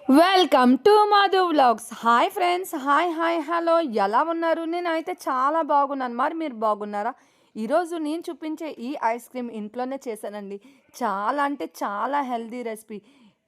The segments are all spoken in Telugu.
Welcome to Madhu vlogs. Hi friends, hi hello, ఎలా ఉన్నారు? నేనైతే చాలా బాగున్నాను. మరి మీరు బాగున్నారా? ఈరోజు నేను చూపించే ఈ ఐస్ క్రీమ్ ఇంట్లోనే చేశానండి. చాలా అంటే చాలా హెల్దీ రెసిపీ.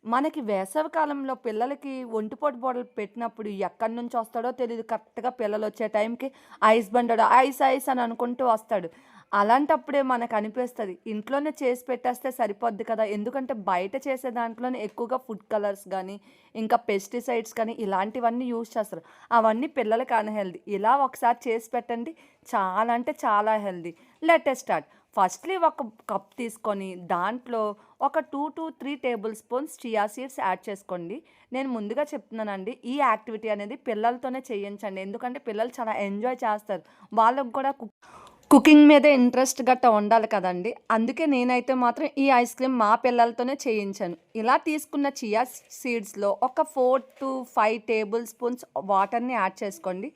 మనకి వేసవి కాలంలో పిల్లలకి ఒంటిపొట్టు బోడలు పెట్టినప్పుడు ఎక్కడి నుంచి వస్తాడో తెలీదు. కరెక్ట్గా పిల్లలు వచ్చే టైంకి ఐస్ బండోడు ఐస్ ఐస్ అని అనుకుంటూ వస్తాడు. అలాంటప్పుడే మనకు అనిపిస్తుంది ఇంట్లోనే చేసి పెట్టేస్తే సరిపోద్ది కదా. ఎందుకంటే బయట చేసే దాంట్లోనే ఎక్కువగా ఫుడ్ కలర్స్ కానీ ఇంకా పెస్టిసైడ్స్ కానీ ఇలాంటివన్నీ యూజ్ చేస్తారు. అవన్నీ పిల్లలకి అన్‌హెల్తీ. ఇలా ఒకసారి చేసి పెట్టండి. చాలా అంటే చాలా హెల్తీ. Let start. ఫస్ట్‌లీ ఒక కప్ తీసుకొని దాంట్లో ఒక 2-3 table spoons chia seeds add చేసుకోండి. నేను ముందుగా చెప్తున్నానండి, ఈ యాక్టివిటీ అనేది పిల్లలతోనే చేయించండి. ఎందుకంటే పిల్లలు చాలా ఎంజాయ్ చేస్తారు. వాళ్ళకి కూడా కుకింగ్ మీద ఇంట్రెస్ట్ గట్టా ఉండాలి కదండీ. అందుకే నేనైతే మాత్రం ఈ ఐస్ క్రీమ్ మా పిల్లలతోనే చేయించాను. ఇలా తీసుకున్న చియా సీడ్స్‌లో ఒక 4-5 టేబుల్ స్పూన్స్ వాటర్‌ని యాడ్ చేసుకోండి.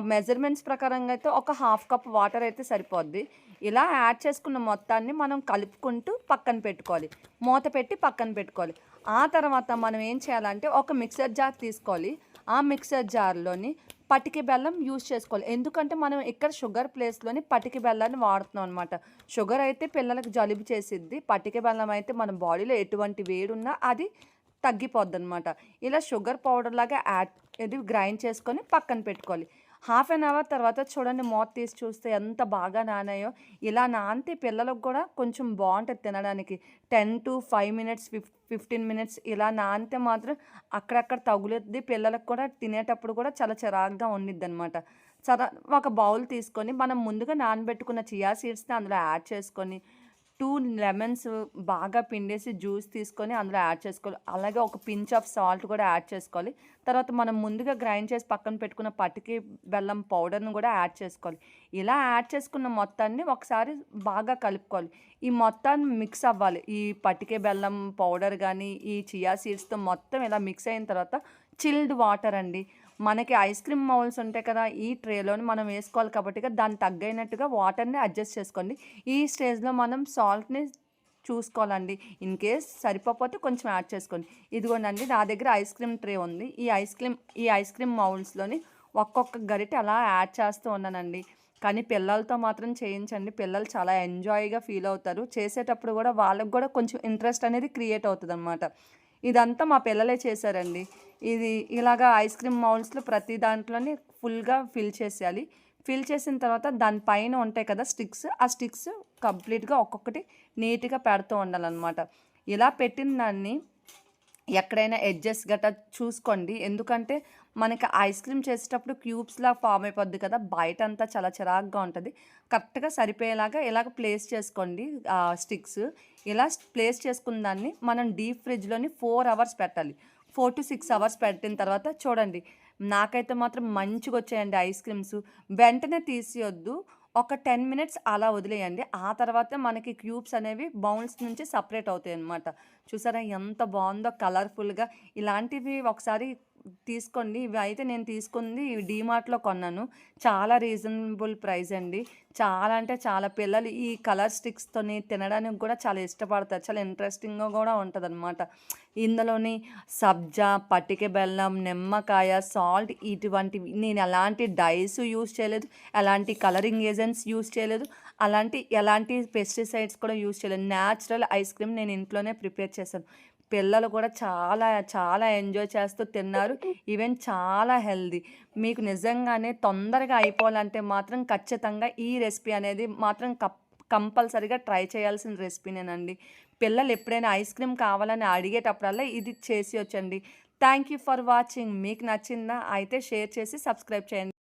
మెజర్‌మెంట్స్ ప్రకారంగా అయితే ఒక హాఫ్ కప్ వాటర్ అయితే సరిపోద్ది. ఇలా యాడ్ చేసుకున్న మొత్తాన్ని మనం కలుపుకుంటూ పక్కన పెట్టుకోవాలి. మూత పెట్టి పక్కన పెట్టుకోవాలి. ఆ తర్వాత మనం ఏం చేయాలంటే ఒక మిక్సర్ జార్ తీసుకోవాలి. ఆ మిక్సర్ జార్‌లోని పటిక బెల్లం యూజ్ చేసుకోవాలి. ఎందుకంటే మనం ఇక్కడ షుగర్ ప్లేస్‌లోని పటిక బెల్లాన్ని వాడుతున్నాం అనమాట. షుగర్ అయితే పిల్లలకి జలుబు చేసిద్ది. పటిక బెల్లం అయితే మన బాడీలో ఎటువంటి వేడున్నా అది తగ్గిపోద్దనమాట. ఇలా షుగర్ పౌడర్‌లాగా ఇది గ్రైండ్ చేసుకొని పక్కన పెట్టుకోవాలి. హాఫ్ అన్ అవర్ తర్వాత చూడండి, మూత తీసి చూస్తే ఎంత బాగా నానాయో. ఇలా నానితే పిల్లలకు కూడా కొంచెం బావుంటది తినడానికి. 10-5 మినిట్స్ 15 మినిట్స్ ఇలా నానితే మాత్రం అక్కడక్కడ తగులుద్ది. పిల్లలకు కూడా తినేటప్పుడు కూడా చాలా చిరాకుగా ఉండిద్దనమాట. ఒక బౌల్ తీసుకొని మనం ముందుగా నానబెట్టుకున్న చియా సీడ్స్‌ని అందులో యాడ్ చేసుకొని 2 లెమన్స్ బాగా పిండేసి జ్యూస్ తీసుకొని అందులో యాడ్ చేసుకోవాలి. అలాగే ఒక పించ్ ఆఫ్ సాల్ట్ కూడా యాడ్ చేసుకోవాలి. తర్వాత మనం ముందుగా గ్రైండ్ చేసి పక్కన పెట్టుకున్న పటికి బెల్లం పౌడర్‌ని కూడా యాడ్ చేసుకోవాలి. ఇలా యాడ్ చేసుకున్న మొత్తాన్ని ఒకసారి బాగా కలుపుకోవాలి. ఈ మొత్తాన్ని మిక్స్ అవ్వాలి. ఈ పటికే బెల్లం పౌడర్ గానీ, ఈ చియా సీడ్స్‌తో మొత్తం ఇలా మిక్స్ అయిన తర్వాత చిల్డ్ వాటర్ అండి. మనకి ఐస్ క్రీమ్ మౌల్డ్స్ ఉంటాయి కదా, ఈ ట్రేలోని మనం వేసుకోవాలి కాబట్టి దానికి తగ్గైనట్టుగా వాటర్‌ని అడ్జస్ట్ చేసుకోండి. ఈ స్టేజ్‌లో మనం సాల్ట్‌ని చూసుకోవాలండి. ఇన్ కేస్ సరిపోకపోతే కొంచెం యాడ్ చేసుకోండి. ఇదిగోనండి, నా దగ్గర ఐస్ క్రీమ్ ట్రే ఉంది. ఈ ఐస్ క్రీమ్ మౌల్డ్స్‌లోని ఒక్కొక్క గరిటె అలా యాడ్ చేస్తూ ఉన్నానండి. కానీ పిల్లలతో మాత్రం చేయించండి. పిల్లలు చాలా ఎంజాయ్‌గా ఫీల్ అవుతారు. చేసేటప్పుడు కూడా వాళ్ళకి కూడా కొంచెం ఇంట్రెస్ట్ అనేది క్రియేట్ అవుతదనమాట. ఇదంతా మా పిల్లలే చేశారండి. ఇది ఇలాగా ఐస్ క్రీమ్ మౌల్డ్స్‌లో ప్రతి దాంట్లోని ఫుల్‌గా ఫిల్ చేసేయాలి. ఫిల్ చేసిన తర్వాత దాని పైన ఉంటాయి కదా స్టిక్స్, ఆ స్టిక్స్ కంప్లీట్‌గా ఒక్కొక్కటి నీట్‌గా పెడుతూ ఉండాలనమాట. ఇలా పెట్టిన దాన్ని ఎక్కడైనా ఎడ్జెస్ గట్టా చూసుకోండి. ఎందుకంటే మనకి ఐస్ క్రీమ్ చేసేటప్పుడు క్యూబ్స్‌లా ఫార్మ్ అయిపోద్ది కదా, బయటంతా చాలా చిరాకుగా ఉంటది. కరెక్ట్‌గా సరిపోయేలాగా ఇలాగ ప్లేస్ చేసుకోండి స్టిక్స్. ఇలా ప్లేస్ చేసుకున్న దాన్ని మనం డీప్ ఫ్రిడ్జ్‌లోని 4 అవర్స్ పెట్టాలి. 4-6 అవర్స్ పెట్టిన తర్వాత చూడండి, నాకైతే మాత్రం మంచిగొచ్చాయండి ఐస్ క్రీమ్స్. వెంటనే తీసేయొద్దు. ఒక 10 మినిట్స్ అలా వదిలేయండి. ఆ తర్వాతే మనకి క్యూబ్స్ అనేవి బౌల్స్ నుంచి సెపరేట్ అవుతాయన్నమాట. చూసారా ఎంత బావుందో కలర్‌ఫుల్‌గా. ఇలాంటివి ఒకసారి తీసుకోండి. ఇవి అయితే నేను తీసుకుంది డీమార్ట్‌లో కొన్నాను. చాలా రీజనబుల్ ప్రైస్ అండి. చాలా అంటే చాలా పిల్లలు ఈ కలర్ స్టిక్స్‌తోని తినడానికి కూడా చాలా ఇష్టపడతారు. చాలా ఇంట్రెస్టింగ్‌గా కూడా ఉంటదనమాట. ఇందులోని సబ్జా, పటిక బెల్లం, నిమ్మకాయ, సాల్ట్ ఇటువంటివి నేను ఎలాంటి డైస్ యూజ్ చేయలేదు. ఎలాంటి కలరింగ్ ఏజెంట్స్ యూజ్ చేయలేదు. ఎలాంటి పెస్టిసైడ్స్ కూడా యూజ్ చేయలేదు. న్యాచురల్ ఐస్ క్రీమ్ నేను ఇంట్లోనే ప్రిపేర్ చేశాను. పిల్లలు కూడా చాలా చాలా ఎంజాయ్ చేస్తూ తిన్నారు. ఈవెన్ చాలా హెల్తీ. మీకు నిజంగానే తొందరగా అయిపోవాలంటే మాత్రం ఖచ్చితంగా ఈ రెసిపీ అనేది మాత్రం కంపల్సరీగా ట్రై చేయాల్సిన రెసిపీనేనండి. పిల్లలు ఎప్పుడైనా ఐస్ క్రీమ్ కావాలని అడిగేటప్పుడల్లా ఇది చేసియొచ్చండి. Thank you for watching. మీకు నచ్చిందా? అయితే షేర్ చేసి సబ్స్క్రైబ్ చేయండి.